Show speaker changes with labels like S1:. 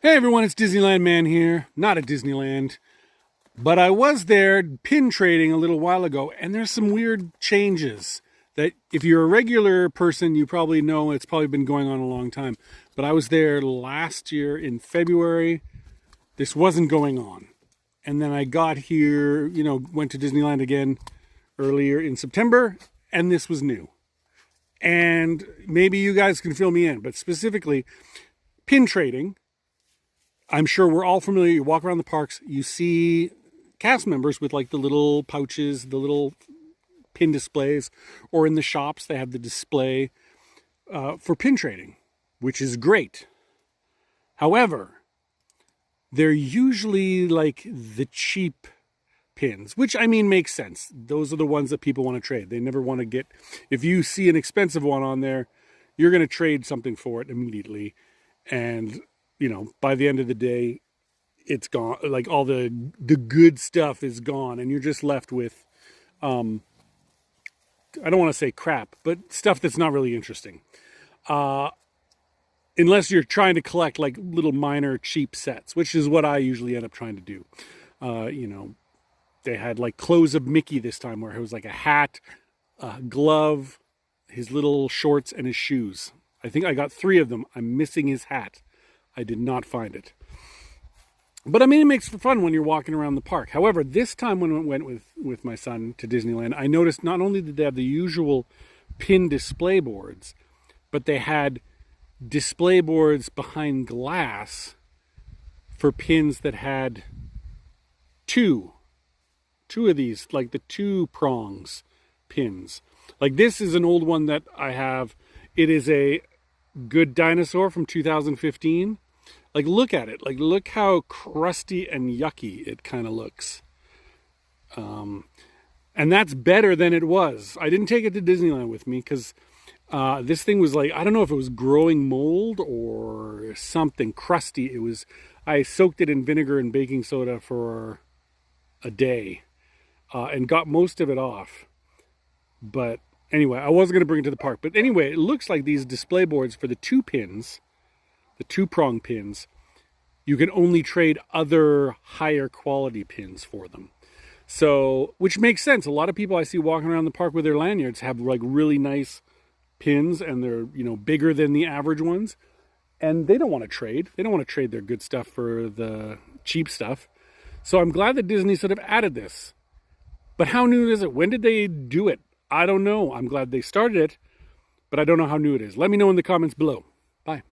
S1: Hey everyone, it's Disneyland Man here. Not at Disneyland, but I was there pin trading a little while ago, and there's some weird changes that if you're a regular person, you probably know. It's probably been going on a long time. But I was there last year in February. This wasn't going on. And then I got here, went to Disneyland again earlier in September, and this was new. And maybe you guys can fill me in, but specifically, pin trading. I'm sure we're all familiar. You walk around the parks, you see cast members with like the little pouches, the little pin displays, or in the shops, they have the display for pin trading, which is great. However, they're usually like the cheap pins, which I mean makes sense. Those are the ones that people want to trade. They never want to get, if you see an expensive one on there, you're going to trade something for it immediately. And by the end of the day, it's gone. Like all the good stuff is gone, and you're just left with, I don't want to say crap, but stuff that's not really interesting. Unless you're trying to collect like little minor cheap sets, which is what I usually end up trying to do. They had like clothes of Mickey this time, where it was like a hat, a glove, his little shorts, and his shoes. I think I got 3 of them. I'm missing his hat. I did not find it. But I mean, it makes for fun when you're walking around the park. However, this time when I went with my son to Disneyland, I noticed not only did they have the usual pin display boards, but they had display boards behind glass for pins that had two of these, like the 2 prongs pins. Like this is an old one that I have. It is a Good Dinosaur from 2015. Like, look at it. Like, look how crusty and yucky it kind of looks. And that's better than it was. I didn't take it to Disneyland with me because this thing was like, I don't know if it was growing mold or something crusty. I soaked it in vinegar and baking soda for a day and got most of it off. But anyway, I wasn't going to bring it to the park. But anyway, it looks like these display boards for the 2 pins, the 2-prong pins, you can only trade other higher quality pins for them. So, which makes sense. A lot of people I see walking around the park with their lanyards have like really nice pins, and they're, bigger than the average ones. And they don't want to trade. They don't want to trade their good stuff for the cheap stuff. So I'm glad that Disney sort of added this. But how new is it? When did they do it? I don't know. I'm glad they started it, but I don't know how new it is. Let me know in the comments below. Bye.